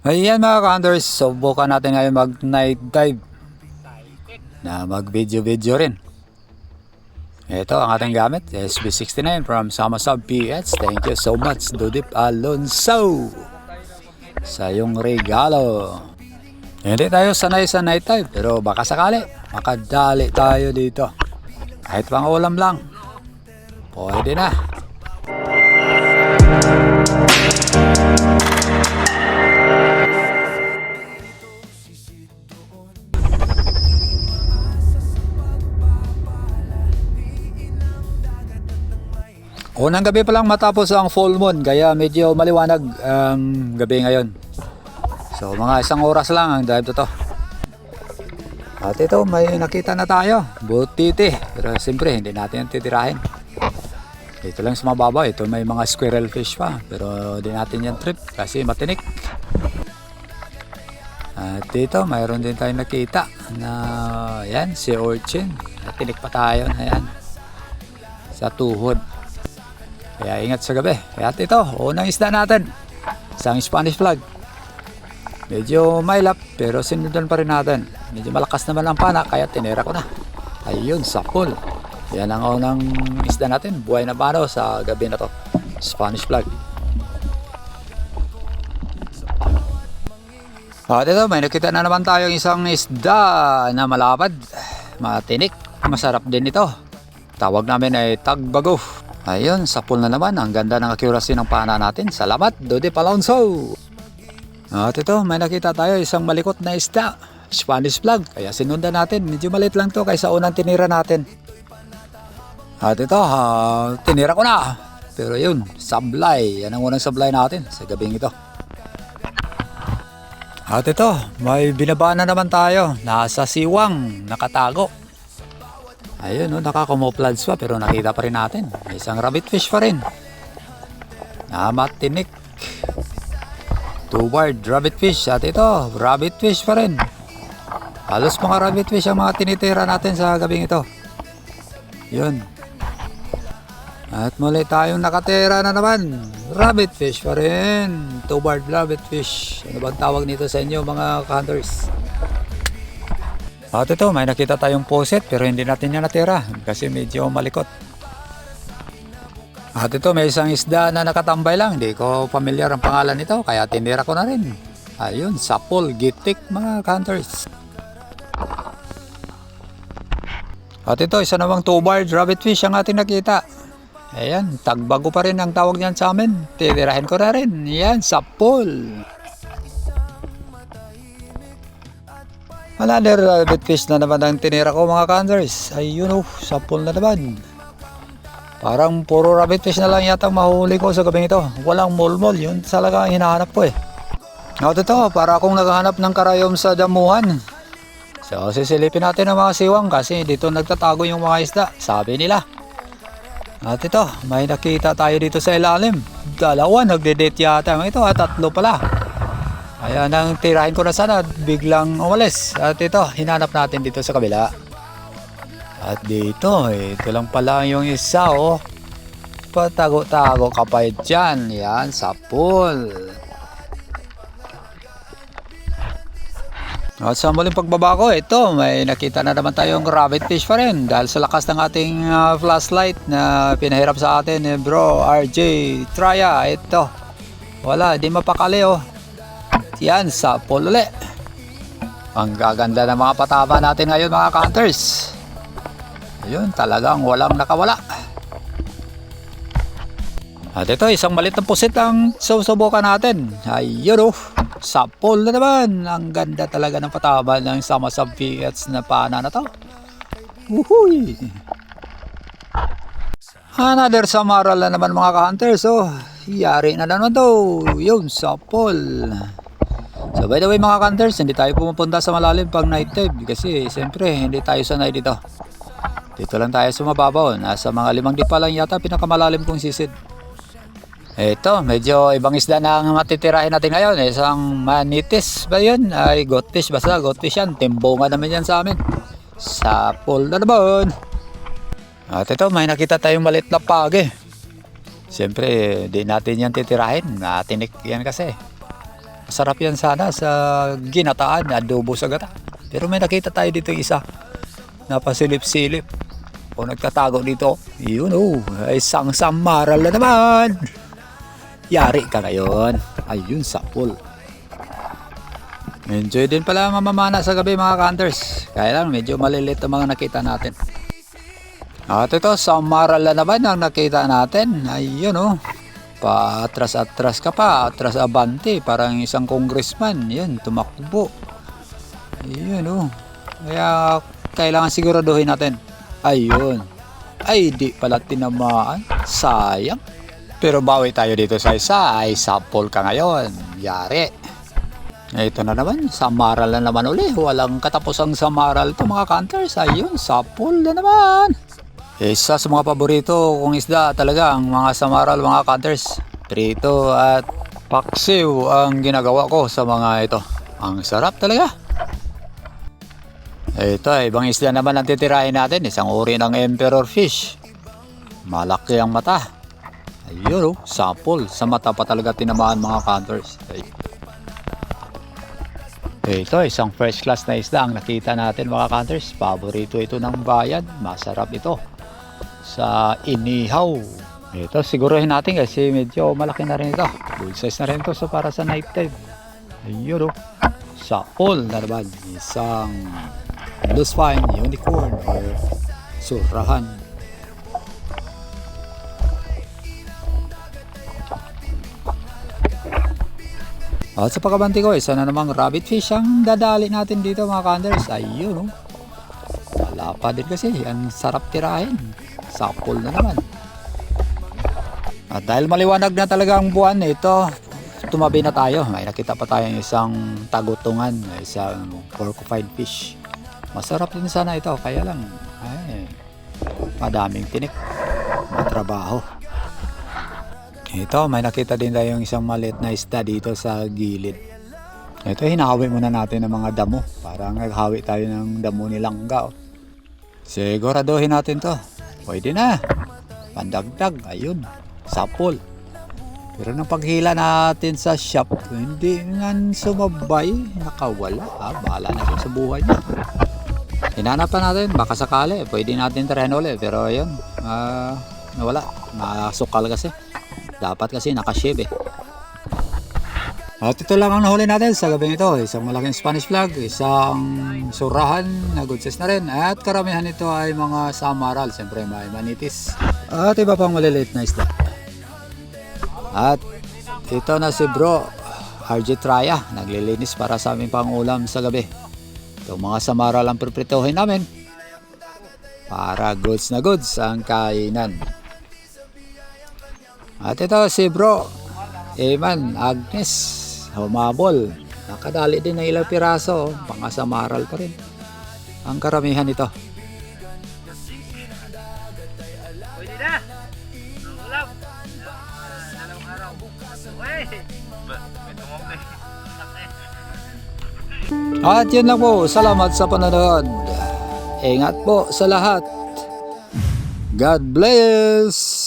Ayan mga ka-hunters, subukan natin ngayon mag night dive na mag video rin. Ito ang ating gamit, SB69 from Samasab PH. Thank you so much Dudip Alonso sa iyong regalo. Hindi tayo sanay sa night dive pero baka sakali makadali tayo dito. Kahit pang ulam lang, pwede na. Unang gabi pa lang matapos ang full moon kaya medyo maliwanag ang gabi ngayon. So mga 1 oras lang ang dive to. At ito may nakita na tayo, butiti. Pero siyempre hindi natin yung titirahin. Dito lang sa mababaw, ito may mga squirrel fish pa. Pero di natin yan trip kasi matinik. At dito mayroon din tayong nakita na yan, si urchin. Matinik pa tayo na yan sa tuhod. Kaya ingat sa gabi. Kaya ito, unang isda natin. Isang Spanish flag. Medyo mailap pero sinundan pa rin natin. Medyo malakas naman ang pana kaya tinira ko na. Ayun, sapol. Yan ang unang isda natin. Buhay na pano sa gabi na to. Spanish flag. At ito, may nakita na naman tayong isang isda na malapad. Matinik. Masarap din ito. Tawag namin ay tagbago. Ayun, sapul na naman. Ang ganda ng accuracy ng pana natin. Salamat, Dudip Alonso. At ito, may nakita tayo isang malikot na isda. Spanish flag. Kaya sinundan natin. Medyo maliit lang to kaysa unang tinira natin. At ito, tinira ko na. Pero yun, sablay. Yan ang unang sablay natin sa gabing ito. At ito, may binabaan na naman tayo. Nasa siwang, nakatago. Ayun, nakakumoplods pa pero nakita pa rin natin. May isang rabbit fish pa rin. Matinik. 2-barred rabbit fish. At ito, rabbit fish pa rin. Halos mga rabbit fish ang mga tinitira natin sa gabing ito. Yun. At muli tayong nakatira na naman. Rabbit fish pa rin. 2-barred rabbit fish. Ano bang tawag nito sa inyo mga hunters? At ito, may nakita tayong poset pero hindi natin yan natira kasi medyo malikot. At ito, may isang isda na nakatambay lang. Hindi ko familiar ang pangalan nito kaya tinira ko na rin. Ayun, sapol, gitik mga hunters. At ito, isa namang 2-barred rabbit fish ang ating nakita. Ayan, tagbago pa rin ang tawag niyan sa amin. Titirahin ko na rin. Ayan, sapol. Another rabbit fish na naman ang tinira ko mga hunters. Ayun sapol na naman. Parang puro rabbit fish na lang yata mahuli ko sa gabing ito. Walang mulmol, yun talaga ang hinahanap ko eh. At ito, para akong naghahanap ng karayom sa damuhan. So sisilipin natin ang mga siwang kasi dito nagtatago yung mga isda, sabi nila. At ito, may nakita tayo dito sa ilalim. Dalawa, nagde-date yata. Ito, 3 pala. Ayan ang tirahin ko na sana, biglang umalis. At ito, hinanap natin dito sa kabila. At dito, ito lang pala yung isa Patago-tago ka pa dyan. Yan, sapul. At sa muling pagbaba ko, ito, may nakita na naman tayong rabbit fish pa rin. Dahil sa lakas ng ating flashlight na pinahirap sa atin ni Bro RJ Traya. Ito, wala, di mapakali Yan, sapol uli. Ang gaganda ng mga pataba natin ngayon mga hunters. Ayun, talagang walang nakawala. At ito, isang maliit na pusit ang susubukan natin. Ayun sapol na naman. Ang ganda talaga ng pataba ng Samasab PH na pana na to. Uhuy! Another samaral na naman mga hunters. Yari na naman to. Yun, sapol. So by the way mga hunters, hindi tayo pumupunta sa malalim pag night dive kasi siyempre hindi tayo sanay dito. Dito lang tayo sa mababaw, nasa mga 5 di pa lang yata pinakamalalim kong sisid. Ito, medyo ibang isda na ang matitirahin natin ngayon. Isang manitis ba yun? Ay goldfish, basta goldfish yan. Timbungan naman yan sa amin. Sapol na naman. At ito, may nakita tayong maliit na page. Siyempre, di natin yan titirahin. Natinik yan kasi. Masarap yan sana sa ginataan, adobo sa gata. Pero may nakita tayo dito isa. Napasilip-silip. O nagtatago dito. Yun ay samaral na naman. Yari ka ngayon. Ayun, sapul. Enjoy din pala mamamana sa gabi mga ka-hunters. Kaya lang medyo malilit ang mga nakita natin. At ito, samaral na naman ang nakita natin. Ayun Paatras-atras ka pa. Atras abante. Parang isang congressman. Yun, tumakbo. Ayun Kaya kailangan siguraduhin natin. Ayun. Ay, di pala tinamaan. Sayang. Pero bawi tayo dito sa isa. Ay, sapol ka ngayon. Yari. Ito na naman, samaral na naman uli. Walang katapusang samaral to mga ka-hunters. Ayun, sapol na naman. Isa sa mga paborito kong isda talaga ang mga samaral mga ka-hunters. Prito at paksiw ang ginagawa ko sa mga ito. Ang sarap talaga. Ito, ibang isda naman ang titirahin natin. Isang uri ng emperor fish. Malaki ang mata. Ayun sapol. Sa mata pa talaga tinamaan mga ka-hunters. Ito, isang first class na isda ang nakita natin mga ka-hunters. Paborito ito ng bayan. Masarap ito sa inihaw. Ito, siguruhin natin kasi medyo malaki na rin ito. Good size na rin ito so para sa night time. Ayun sapol na naman. Isang blue spine unicorn or surahan. At sa pagkabanti ko, isa na namang rabbit fish ang dadali natin dito mga ka-hunters. Ayun wala pa din kasi. Ang sarap tirahin. Sapol na naman. At dahil maliwanag na talaga ang buwan, ito, tumabi na tayo. May nakita pa tayong isang tagutungan. Isang porcupine fish. Masarap din sana ito. Kaya lang, madaming tinik. Matrabaho. Ito, may nakita din tayong isang maliit na isda dito sa gilid. Ito, hinahawi muna natin ng mga damo. Parang naghawi tayo ng damo ni langga. Siguraduhin natin to. Pwede na. Pandagdag. Ayun. Sapol. Pero nang paghila natin sa shop, hindi nga sumabay. Nakawala. Bahala na siya sa buhay niya. Hinanapan natin. Baka sakali. Pwede natin tirahin ulit. Pero ayun. Nawala. Nasukal kasi. Dapat kasi nakashave At ito lang ang nahuli natin sa gabing ito. Isang malaking Spanish flag, isang surahan na good size na rin. At karamihan ito ay mga samaral. Siyempre may manitis. At iba pang maliliit na isda. At ito na si bro RJ Traya. Naglilinis para sa aming pangulam sa gabi. Itong mga samaral ang pripritohin namin. Para goods na goods ang kainan. At ito si bro Eman Agnes humabol. Nakadali din ng ilang piraso. Pangasamaral pa rin ang karamihan nito. Pwede na. Ulam. Dalawang araw. At yun lang po. Salamat sa panonood. Ingat po sa lahat. God bless.